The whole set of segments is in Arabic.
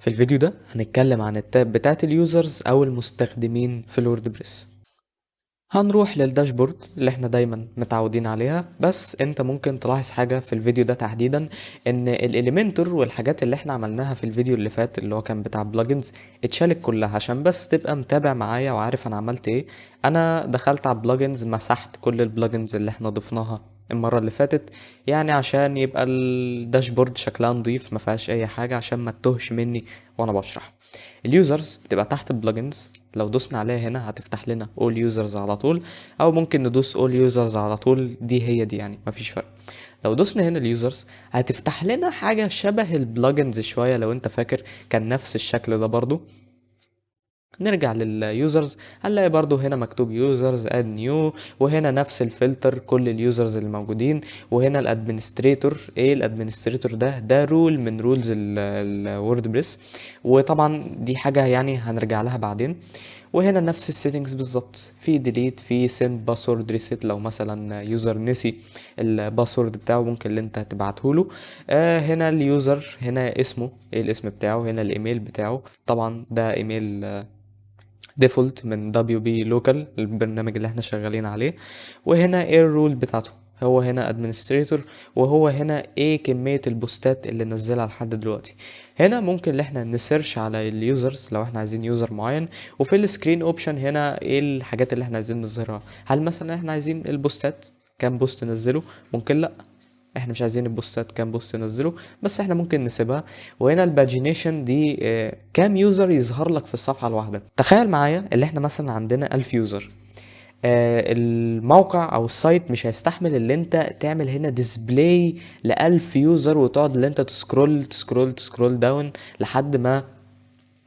في الفيديو ده هنتكلم عن التاب بتاعت اليوزرز او المستخدمين في الووردبريس. هنروح للداشبورد اللي احنا دايما متعودين عليها، بس انت ممكن تلاحظ حاجة في الفيديو ده تحديدا، ان الاليمنتور والحاجات اللي احنا عملناها في الفيديو اللي فات اللي هو كان بتاع بلجنز اتشالت كلها. عشان بس تبقى متابع معايا وعارف انا عملت ايه، انا دخلت على بلجنز مسحت كل البلجنز اللي احنا ضفناها المرة اللي فاتت، يعني عشان يبقى الداشبورد شكلها نضيف ما فيهاش اي حاجة عشان ما تتوهش مني وانا بشرح. اليوزرز بتبقى تحت البلجنز، لو دوسنا عليها هنا هتفتح لنا all users على طول، او ممكن ندوس all users على طول، دي هي دي يعني مفيش فرق. لو دوسنا هنا اليوزرز هتفتح لنا حاجة شبه البلجنز شوية، لو انت فاكر كان نفس الشكل ده برضو. نرجع لليوزرز هنلاقي برضو هنا مكتوب يوزرز اد نيو، وهنا نفس الفلتر كل اليوزرز اللي موجودين. وهنا الادمنستريتور، ايه الادمنستريتور ده رول من رولز الووردبريس، وطبعا دي حاجة يعني هنرجع لها بعدين. وهنا نفس السيتنجز بالظبط، في ديليت، في سند باسورد ريسيت، لو مثلا يوزر نسي الباسورد بتاعه ممكن اللي انت تبعته له. هنا اليوزر، هنا اسمه ايه الاسم بتاعه، هنا الايميل بتاعه، طبعا ده ايميل ديفولت من WP Local البرنامج اللي احنا شغالين عليه. وهنا ايه الرول بتاعته، هو هنا ادمنستريتور، وهو هنا ايه كمية البوستات اللي نزلها لحد دلوقتي. هنا ممكن ان احنا نسيرش على اليوزرز لو احنا عايزين يوزر معين، وفي السكرين اوبشن هنا ايه الحاجات اللي احنا عايزين نظهرها. هل مثلا احنا عايزين البوستات كام بوست نزله، ممكن لا، احنا مش عايزين البوستات كام بوست ننزله، بس احنا ممكن نسيبها. وهنا الباجينيشن دي كام يوزر يظهر لك في الصفحة الواحدة. تخيل معايا اللي احنا مثلا عندنا 1000 يوزر، الموقع او السايت مش هيستحمل اللي انت تعمل هنا ديسبلاي ل1000 يوزر، وتقعد اللي انت تسكرول داون لحد ما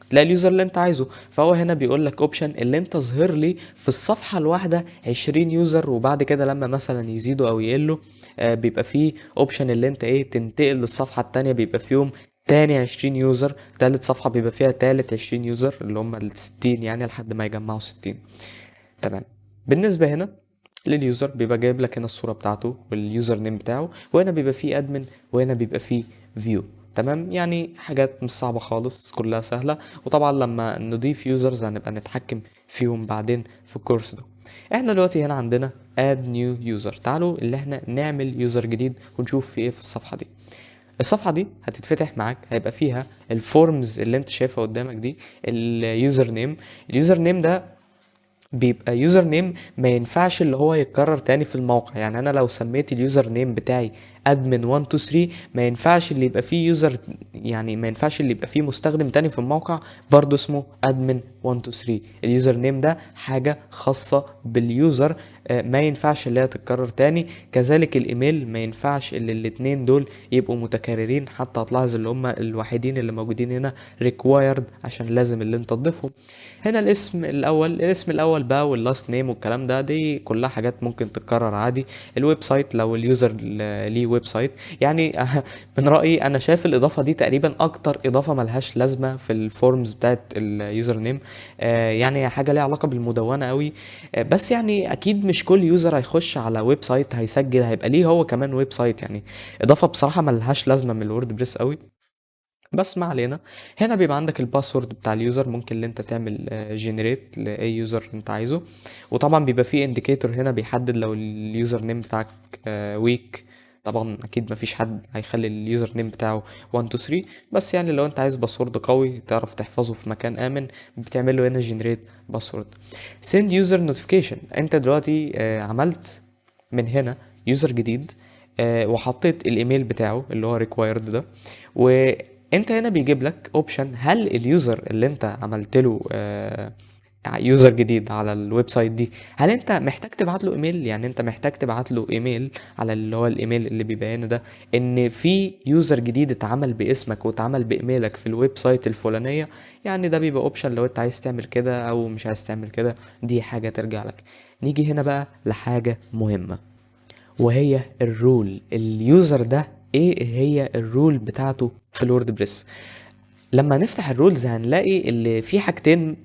تلاقي اليوزر اللي انت عايزه. فهو هنا بيقول لك اوبشن اللي انت ظهر لي في الصفحه الواحده 20 يوزر، وبعد كده لما مثلا يزيدوا او يقلوا بيبقى فيه اوبشن اللي انت ايه تنتقل للصفحه التانية، بيبقى فيهم تاني 20 يوزر، تالت صفحه بيبقى فيها تالت 20 يوزر اللي هم ال 60 يعني لحد ما يجمعوا 60. تمام. بالنسبه هنا لليوزر بيبقى جايب لك هنا الصوره بتاعته واليوزر نيم بتاعه، وهنا بيبقى فيه ادمن، وهنا بيبقى فيه فيو. تمام، يعني حاجات مش صعبة خالص، كلها سهلة. وطبعا لما نضيف يوزرز هنبقى نتحكم فيهم بعدين في الكورس ده. احنا دلوقتي هنا عندنا add new user، تعالوا اللي احنا نعمل يوزر جديد ونشوف في ايه في الصفحة دي. الصفحة دي هتتفتح معاك، هيبقى فيها الفورمز اللي انت شايفها قدامك دي، اليوزر نيم. اليوزر نيم ده بيبقى يوزر نيم ما ينفعش اللي هو يتكرر تاني في الموقع، يعني انا لو سميت اليوزر نيم بتاعي admin 123 ما ينفعش اللي يبقى فيه يوزر، يعني ما ينفعش اللي يبقى فيه مستخدم تاني في الموقع برضه اسمه admin 123. اليوزر نيم ده حاجة خاصة باليوزر، ما ينفعش اللي هي تتكرر تاني. كذلك الايميل ما ينفعش اللي الاتنين دول يبقوا متكررين، حتى هتلاحظ اللي هم الوحيدين اللي موجودين هنا required عشان لازم اللي انت تضيفهم. هنا الاسم الاول بقى واللاست نيم والكلام ده، دي كلها حاجات ممكن تتكرر عادي. الويب سايت لو اليوزر ليه ويب سايت يعني من رأيي انا شايف الاضافة دي تقريبا اكتر اضافة ملهاش لازمة في الفورمز بتاعت اليوزر نيم، يعني حاجة ليها علاقة بالمدونة قوي. بس يعني اكيد مش كل يوزر هيخش على ويب سايت هيسجل هيبقى ليه هو كمان ويب سايت، يعني اضافة بصراحة ملهاش لازمة من الورد بريس قوي، بس ما علينا. هنا بيبقى عندك الباسورد بتاع اليوزر، ممكن اللي انت تعمل جنريت لاي يوزر انت عايزه. وطبعا بيبقى فيه انديكيتور هنا بيحدد لو اليوزر نيم بتاعك ويك. طبعا اكيد مفيش حد هيخلي اليوزر نيم بتاعه 1 2 3، بس يعني لو انت عايز باسورد قوي تعرف تحفظه في مكان امن بتعمل له هنا جنريت باسورد. سند يوزر نوتيفيكيشن، انت دلوقتي عملت من هنا يوزر جديد، وحطيت الايميل بتاعه اللي هو ريكوايرد ده، وانت هنا بيجيب لك اوبشن هل اليوزر اللي انت عملت له يوزر جديد على الويب سايت دي هل انت محتاج تبعت له ايميل، يعني انت محتاج تبعت له ايميل على اللي هو الايميل اللي بيبين ده ان في يوزر جديد اتعمل باسمك واتعمل بايميلك في الويب سايت الفلانيه. يعني ده بيبقى اوبشن لو انت عايز تعمل كده او مش عايز تعمل كده، دي حاجه ترجع لك. نيجي هنا بقى لحاجه مهمه، وهي الرول. اليوزر ده ايه هي الرول بتاعته في الوردبريس؟ لما نفتح الرولز هنلاقي اللي في حاجتين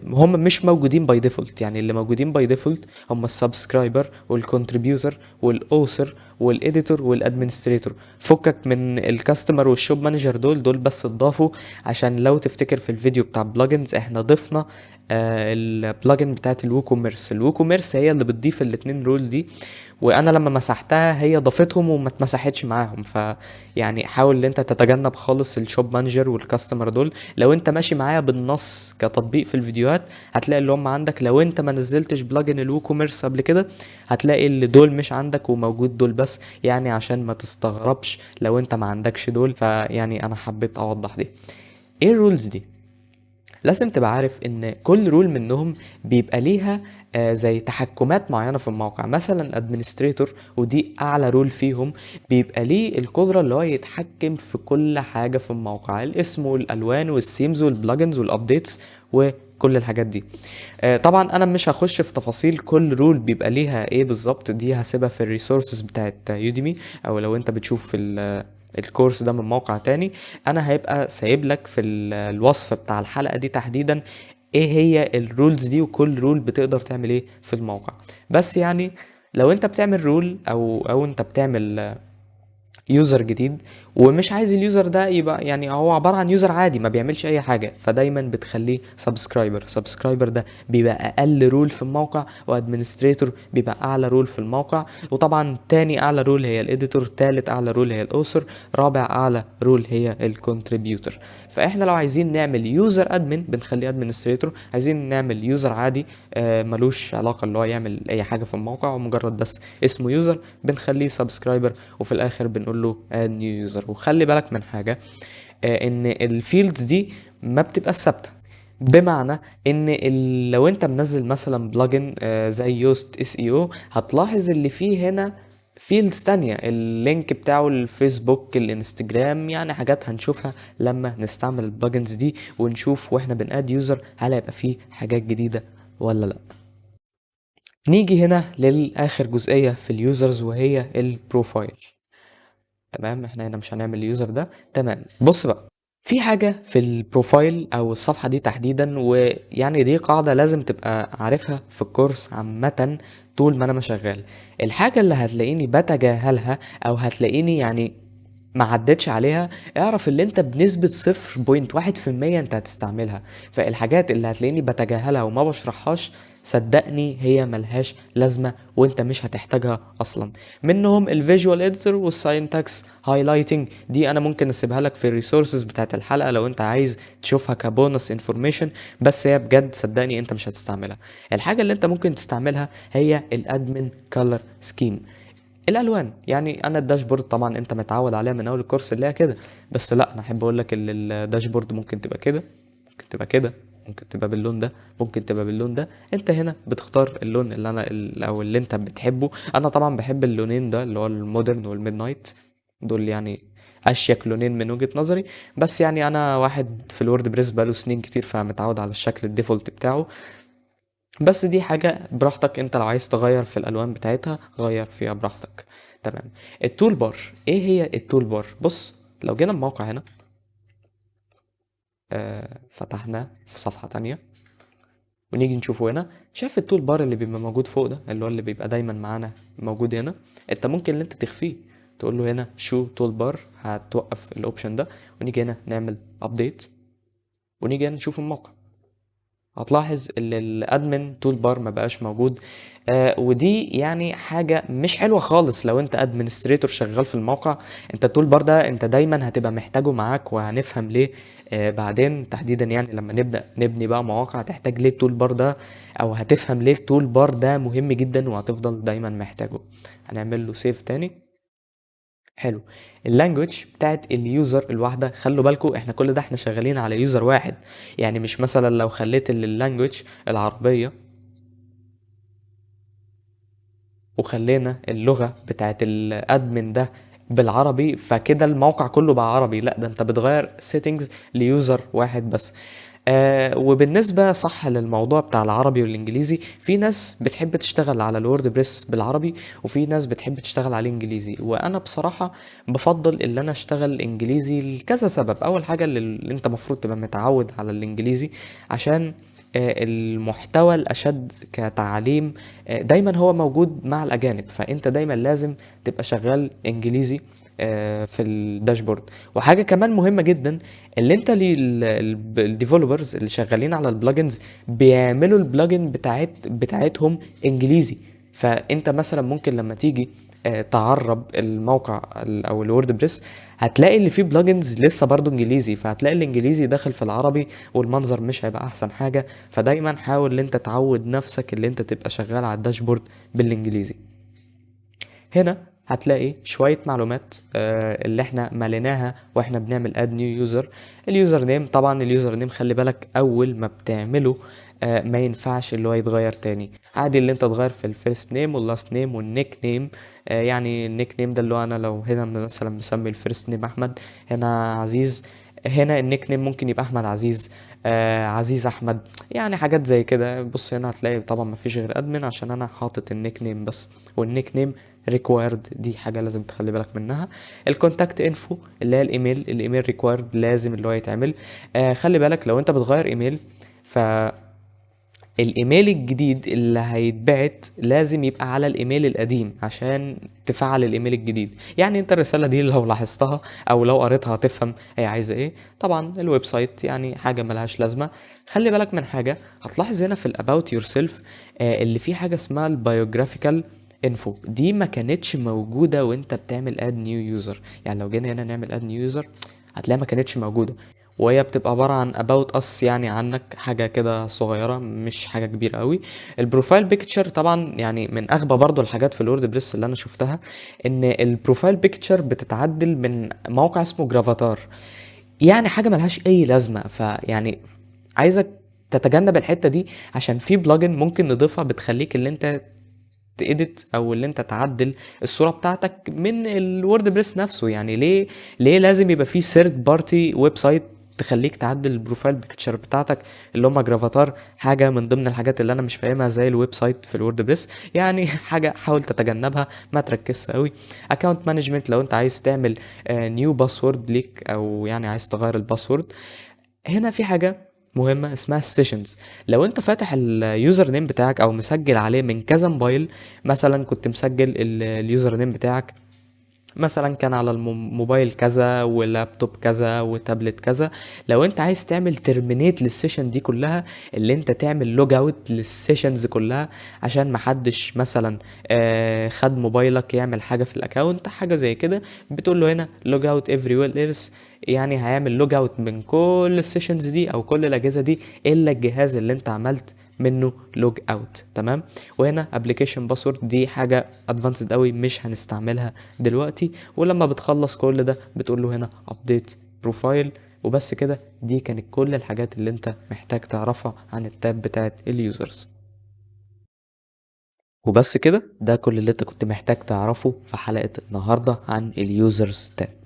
هم مش موجودين باي ديفولت، يعني اللي موجودين باي ديفولت هم السبسكرايبر والكونتريبيوتور والاوثر والاديتور والادمنستريتور. فكك من الكاستمر والشوب مانجر، دول بس اتضافوا عشان لو تفتكر في الفيديو بتاع بلجنز احنا ضفنا البلجن بتاعت الووكوميرس. الووكوميرس هي اللي بتضيف الاتنين رول دي، وانا لما مسحتها هي ضافتهم وما اتمسحتش معاهم. يعني حاول ان انت تتجنب خالص الشوب مانجر والكاستمر دول. لو انت ماشي معايا بالنص كتطبيق في الفيديوهات هتلاقي اللي هم عندك. لو انت ما نزلتش بلجن الووكوميرس قبل كده هتلاقي اللي دول مش عندك وموجود دول بس، يعني عشان ما تستغربش لو انت ما عندكش دول. فيعني انا حبيت اوضح دي. ايه الرولز دي؟ لازم تبقى عارف ان كل رول منهم بيبقى ليها زي تحكمات معينة في الموقع. مثلا ادمنستريتور، ودي اعلى رول فيهم، بيبقى ليه القدرة اللي هو يتحكم في كل حاجة في الموقع، الاسم والالوان والسيمز والبلجنز والابديتس وكل الحاجات دي. طبعا انا مش هخش في تفاصيل كل رول بيبقى ليها ايه بالظبط، دي هسيبها في الريسورسز بتاعت يوديمي، او لو انت بتشوف في الكورس ده من موقع تاني انا هيبقى سايب لك في الوصف بتاع الحلقة دي تحديدا ايه هي الرولز دي وكل رول بتقدر تعمل ايه في الموقع. بس يعني لو انت بتعمل رول او انت بتعمل يوزر جديد ومش عايز اليوزر ده يبقى يعني هو عبارة عن يوزر عادي ما بيعملش اي حاجة، فدايما بتخليه سبسكرايبر ده بيبقى اقل رول في الموقع، وادمنستريتور بيبقى اعلى رول في الموقع، وطبعا تاني اعلى رول هي الاديتور، تالت اعلى رول هي الاوثر، رابع اعلى رول هي الكونتريبيوتور. فاحنا لو عايزين نعمل يوزر ادمن بنخليه ادمنستريتور، عايزين نعمل يوزر عادي ملوش علاقة اللي هو يعمل اي حاجة في الموقع ومجرد بس اسمه يوزر، بنخليه سبسكرايبر، وفي الاخر بنقول له اد نيو يوزر. وخلي بالك من حاجة، ان الفيلدز دي ما بتبقى ثابته. بمعنى ان لو انت منزل مثلا بلجن زي يوست اس اي او، هتلاحظ اللي فيه هنا فيلدز تانية، اللينك بتاعه الفيسبوك الانستجرام، يعني حاجات هنشوفها لما نستعمل البلجنز دي ونشوف واحنا بناد يوزر هل هيبقى فيه حاجات جديدة ولا لا. نيجي هنا للآخر جزئية في اليوزرز وهي البروفايل. تمام، احنا هنا مش هنعمل اليوزر ده. تمام، بص بقى، في حاجة في البروفايل او الصفحة دي تحديدا، ويعني دي قاعدة لازم تبقى عارفها في الكورس عامة طول ما انا شغال. الحاجة اللي هتلاقيني بتجاهلها او هتلاقيني يعني ما عدتش عليها، اعرف اللي انت بنسبة 0.1% انت هتستعملها. فالحاجات اللي هتلاقيني بتجاهلها وما بشرحهاش صدقني هي ملهاش لازمة وانت مش هتحتاجها اصلا. منهم الفيجوال اديتور والساينتاكس هايلايتنج، دي انا ممكن اسيبها لك في الريسورسز بتاعت الحلقة لو انت عايز تشوفها كبونس انفورميشن، بس هي بجد صدقني انت مش هتستعملها. الحاجة اللي انت ممكن تستعملها هي الادمن كولر سكيم، الالوان. يعني انا الداشبورد طبعا انت متعود عليها من اول الكورس اللي هي كده، بس لا انا احب اقول لك الداشبورد ممكن تبقى كده، ممكن تبقى كده، ممكن تبقى باللون ده، ممكن تبقى باللون ده. انت هنا بتختار اللون اللي انا او اللي انت بتحبه. انا طبعا بحب اللونين ده اللي هو المودرن والميد نايت، دول يعني اشيك لونين من وجهة نظري. بس يعني انا واحد في الورد بريس بقاله سنين كتير فمتعود على الشكل الديفولت بتاعه. بس دي حاجة براحتك، انت لو عايز تغير في الالوان بتاعتها غير فيها براحتك. تمام. التول بار، ايه هي التول بار؟ بص، لو جينا الموقع هنا فتحنا في صفحة تانية ونيجي نشوفه هنا، شايف التول بار اللي بيبقى موجود فوق ده اللي هو اللي بيبقى دايما معانا موجود هنا؟ انت ممكن ان انت تخفيه، تقول له هنا شو تول بار، هتوقف الاوبشن ده، ونيجي هنا نعمل ابديت ونيجي هنا نشوف الموقع. هتلاحظ ان الادمن تول بار ما بقاش موجود. ودي يعني حاجه مش حلوه خالص لو انت ادمنستريتور شغال في الموقع. انت التول بار ده انت دايما هتبقى محتاجه معاك، وهنفهم ليه بعدين تحديدا. يعني لما نبدا نبني بقى مواقع هتحتاج ليه التول بار ده، او هتفهم ليه التول بار ده مهم جدا وهتفضل دايما محتاجه. هنعمل له سيف تاني. حلو. اللانجوج بتاعت اليوزر الواحده، خلوا بالكم احنا كل ده احنا شغالين على يوزر واحد. يعني مش مثلا لو خليت اللانجوج العربيه وخلينا اللغه بتاعت الادمن ده بالعربي فكده الموقع كله بقى عربي، لا ده انت بتغير سيتنجز ليوزر واحد بس. وبالنسبة صح للموضوع بتاع العربي والانجليزي، في ناس بتحب تشتغل على الوورد بريس بالعربي، وفي ناس بتحب تشتغل عليه انجليزي. وانا بصراحة بفضل ان انا اشتغل انجليزي لكذا سبب. اول حاجة اللي انت مفروض تبقى متعود على الانجليزي، عشان المحتوى الاشد كتعليم دايما هو موجود مع الاجانب، فانت دايما لازم تبقى شغال انجليزي في الداشبورد. وحاجه كمان مهمه جدا، اللي انت الديفلوبرز اللي شغالين على البلجنز بيعملوا البلجن بتاعتهم انجليزي. فانت مثلا ممكن لما تيجي تعرب الموقع او الوورد بريس، هتلاقي اللي فيه بلجنز لسه برضو انجليزي، فهتلاقي الانجليزي داخل في العربي والمنظر مش هيبقى احسن حاجة. فدايما حاول ان انت تعود نفسك اللي انت تبقى شغال على الداشبورد بالانجليزي. هنا هتلاقي شوية معلومات اللي احنا مليناها واحنا بنعمل اد نيو يوزر. اليوزر نيم، طبعا اليوزر نيم خلي بالك اول ما بتعمله ما ينفعش اللي هو يتغير تاني. عادي اللي انت تغير في الفيرست نيم واللاست نيم والنيك نيم. يعني النيك نيم ده اللي هو انا لو هنا مثلا مسمي الفيرست نيم احمد، هنا عزيز، هنا النيك نيم ممكن يبقى احمد عزيز، عزيز احمد، يعني حاجات زي كده. بص هنا هتلاقي طبعا مفيش غير ادمن عشان انا حاطط النيك نيم بس، والنيك نيم ريكوايرد، دي حاجه لازم تخلي بالك منها. الكونتاكت انفو اللي هي الايميل، الايميل ريكوايرد لازم اللي هو يتعمل. خلي بالك لو انت بتغير ايميل، فالايميل الجديد اللي هيتبعت لازم يبقى على الايميل القديم عشان تفعل الايميل الجديد. يعني انت الرساله دي لو لاحظتها او لو قريتها هتفهم هي عايزه ايه. طبعا الويب سايت يعني حاجه ملهاش لازمه. خلي بالك من حاجه، هتلاحظ هنا في الاباوت يور سيلف اللي في حاجه اسمها البايوجرافيكال انفو، دي ما كانتش موجوده وانت بتعمل اد نيو يوزر. يعني لو جينا هنا نعمل اد نيو يوزر هتلاقيها ما كانتش موجوده، وهي بتبقى عبارة عن about us، يعني عنك حاجة كده صغيرة مش حاجة كبيرة قوي. البروفايل بيكتشر طبعا يعني من اغبى برضو الحاجات في الورد بريس اللي انا شفتها، ان البروفايل بيكتشر بتتعدل من موقع اسمه جرافاتار، يعني حاجة ملهاش اي لازمة. فيعني عايزك تتجنب الحتة دي، عشان في بلجن ممكن نضيفها بتخليك اللي انت تedit او اللي انت تعدل الصورة بتاعتك من الورد بريس نفسه. يعني ليه لازم يبقى في ثيرد بارتي ويب سايت تخليك تعدل البروفايل بيكتشر بتاعتك اللي هم جرافاتار؟ حاجة من ضمن الحاجات اللي انا مش فاهمها زي الويب سايت في الورد بريس، يعني حاجة حاول تتجنبها، ما تركزش قوي. اكونت مانجمنت، لو انت عايز تعمل نيو باسورد ليك او يعني عايز تغير الباسورد، هنا في حاجة مهمة اسمها السيشنز. لو انت فاتح اليوزر نيم بتاعك او مسجل عليه من كذا موبايل، مثلا كنت مسجل اليوزر نيم بتاعك مثلا كان على الموبايل كذا ولابتوب كذا وتابلت كذا، لو انت عايز تعمل ترمينيت للسيشن دي كلها، اللي انت تعمل لوج اوت للسيشنز كلها عشان محدش مثلا خد موبايلك يعمل حاجه في الاكونت حاجه زي كده، بتقول له هنا لوج اوت افري ويل ايرس، يعني هيعمل لوج اوت من كل السيشنز دي او كل الاجهزه دي الا الجهاز اللي انت عملت منه لوج اوت. تمام. وهنا ابلكيشن باسورد، دي حاجه ادفانسد قوي مش هنستعملها دلوقتي. ولما بتخلص كل ده بتقول له هنا ابديت بروفايل. وبس كده، دي كانت كل الحاجات اللي انت محتاج تعرفها عن التاب بتاعت اليوزرز. وبس كده، ده كل اللي انت كنت محتاج تعرفه في حلقة النهاردة عن اليوزرز تاب.